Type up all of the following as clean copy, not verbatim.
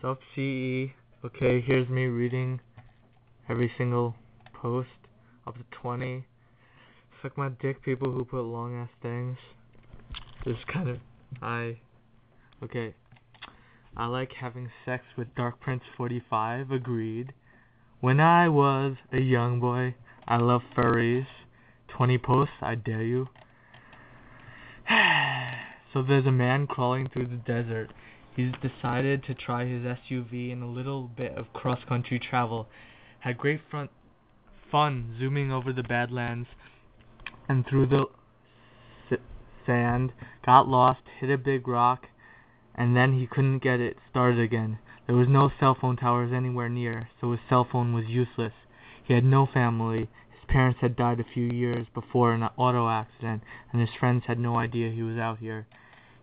Sup CE. Okay, here's me reading every single post up to 20. Suck my dick, people who put long ass things. This is kind of okay. I like having sex with Dark Prince 45. Agreed. When I was a young boy, I loved furries. 20 posts, I dare you. So there's a man crawling through the desert. He's decided to try his SUV in a little bit of cross-country travel. Had great fun zooming over the Badlands and through the sand. Got lost, hit a big rock, and then he couldn't get it started again. There was no cell phone towers anywhere near, so his cell phone was useless. He had no family. His parents had died a few years before in an auto accident, and his friends had no idea he was out here.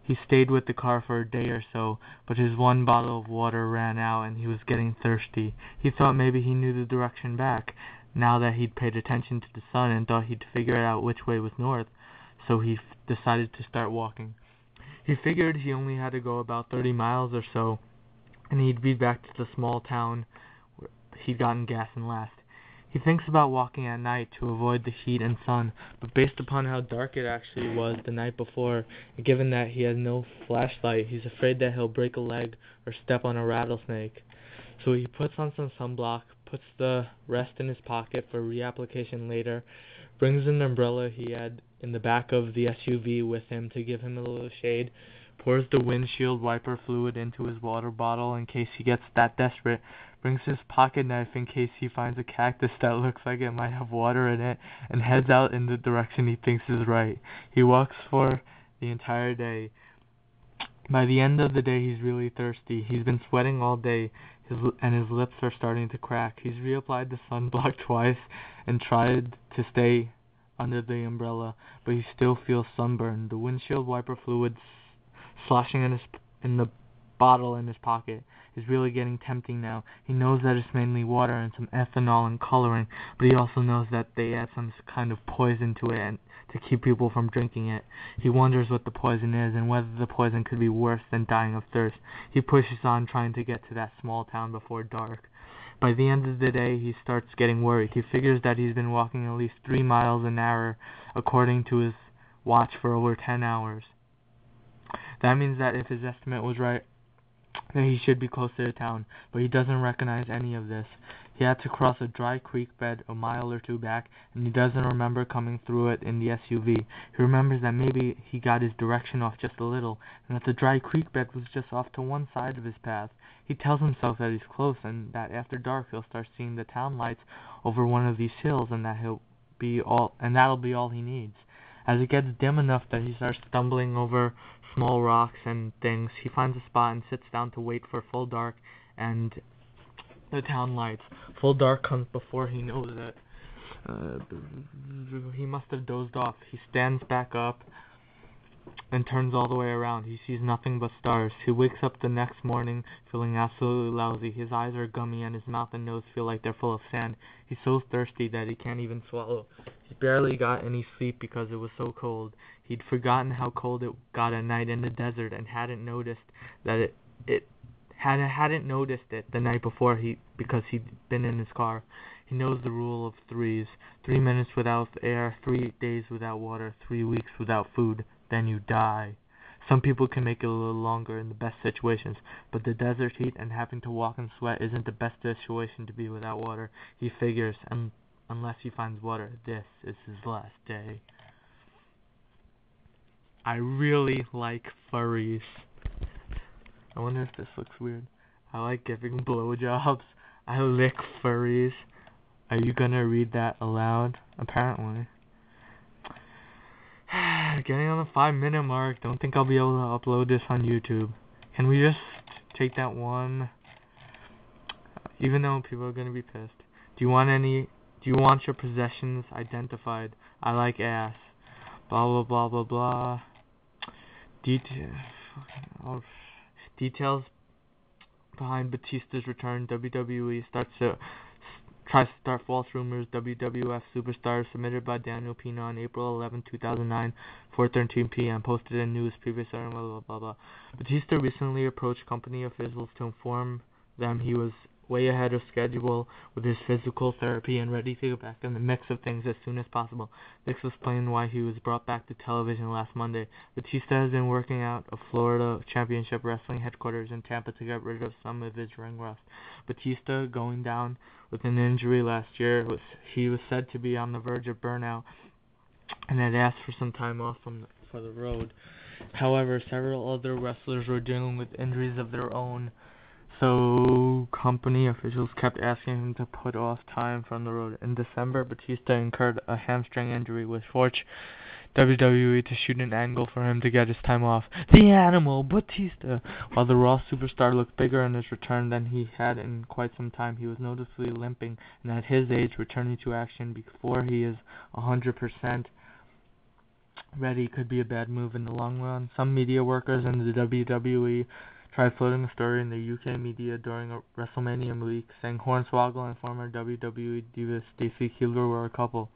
He stayed with the car for a day or so, but his one bottle of water ran out and he was getting thirsty. He thought maybe he knew the direction back, now that he'd paid attention to the sun, and thought he'd figure out which way was north, so he decided to start walking. He figured he only had to go about 30 miles or so, and he'd be back to the small town where he'd gotten gas and last. He thinks about walking at night to avoid the heat and sun, but based upon how dark it actually was the night before, and given that he has no flashlight, he's afraid that he'll break a leg or step on a rattlesnake. So he puts on some sunblock, puts the rest in his pocket for reapplication later, brings an umbrella he had in the back of the SUV with him to give him a little shade, pours the windshield wiper fluid into his water bottle in case he gets that desperate, brings his pocket knife in case he finds a cactus that looks like it might have water in it, and heads out in the direction he thinks is right. He walks for the entire day. By the end of the day, he's really thirsty. He's been sweating all day, and his lips are starting to crack. He's reapplied the sunblock twice and tried to stay under the umbrella, but he still feels sunburned. The windshield wiper fluid sloshing in the bottle in his pocket is really getting tempting now. He knows that it's mainly water and some ethanol and coloring, but he also knows that they add some kind of poison to it and to keep people from drinking it. He wonders what the poison is and whether the poison could be worse than dying of thirst. He pushes on, trying to get to that small town before dark. By the end of the day, he starts getting worried. He figures that he's been walking at least 3 miles an hour, according to his watch, for over 10 hours. That means that if his estimate was right, that he should be close to the town, but he doesn't recognize any of this. He had to cross a dry creek bed a mile or two back, and he doesn't remember coming through it in the SUV. He remembers that maybe he got his direction off just a little, and that the dry creek bed was just off to one side of his path. He tells himself that he's close, and that after dark he'll start seeing the town lights over one of these hills, and that'll be all he needs. As it gets dim enough that he starts stumbling over small rocks and things, he finds a spot and sits down to wait for full dark and the town lights. Full dark comes before he knows it. He must have dozed off. He stands back up and turns all the way around. He sees nothing but stars. He wakes up the next morning feeling absolutely lousy. His eyes are gummy and his mouth and nose feel like they're full of sand. He's so thirsty that he can't even swallow. He barely got any sleep because it was so cold. He'd forgotten how cold it got at night in the desert and hadn't noticed it the night before because he'd been in his car. He knows the rule of threes. 3 minutes without air, 3 days without water, 3 weeks without food, then you die. Some people can make it a little longer in the best situations, but the desert heat and having to walk and sweat isn't the best situation to be without water. He figures, unless he finds water, this is his last day. I really like furries. I wonder if this looks weird. I like giving blowjobs. I lick furries. Are you gonna read that aloud? Apparently. Getting on the 5-minute mark. Don't think I'll be able to upload this on YouTube. Can we just take that one? Even though people are gonna be pissed. Do you want your possessions identified? I like ass. Blah blah blah blah blah. Details behind Batista's return. WWE starts to tries to start false rumors. WWF Superstar submitted by Daniel Pina on April 11, 2009, 4:13 p.m. Posted in news previous blah blah blah blah. Batista recently approached company officials to inform them he was way ahead of schedule with his physical therapy and ready to get back in the mix of things as soon as possible. This explained why he was brought back to television last Monday. Batista has been working out of Florida Championship Wrestling headquarters in Tampa to get rid of some of his ring rust. Batista, going down with an injury last year, he was said to be on the verge of burnout and had asked for some time off for the road. However, several other wrestlers were dealing with injuries of their own, so company officials kept asking him to put off time from the road. In December, Batista incurred a hamstring injury, which forced WWE to shoot an angle for him to get his time off. The Animal, Batista! While the Raw superstar looked bigger in his return than he had in quite some time, he was noticeably limping, and at his age, returning to action before he is 100% ready could be a bad move in the long run. Some media workers in the WWE tried floating a story in the UK media during a WrestleMania week, saying Hornswoggle and former WWE diva Stacy Keibler were a couple.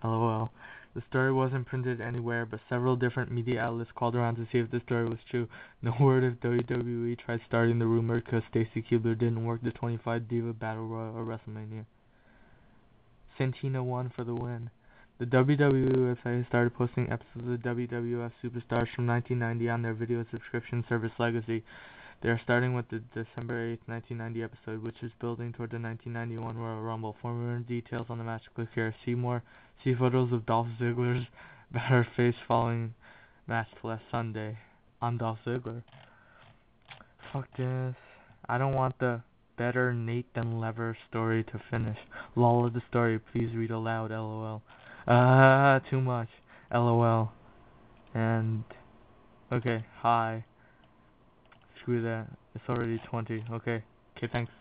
LOL. The story wasn't printed anywhere, but several different media outlets called around to see if the story was true. No word if WWE tried starting the rumor because Stacy Keibler didn't work the 25 Diva Battle Royal or WrestleMania. Santina won for the win. The WWE website has started posting episodes of WWF Superstars from 1990 on their video subscription service Legacy. They are starting with the December 8th, 1990 episode, which is building toward the 1991 Royal Rumble. For more details on the match, click here. See photos of Dolph Ziggler's battered face following match last Sunday on Dolph Ziggler. Fuck this. I don't want the better Nathan Lever story to finish. Lol of the story, please read aloud, LOL. Too much. LOL. And, okay, hi. Screw that. It's already 20. Okay, thanks.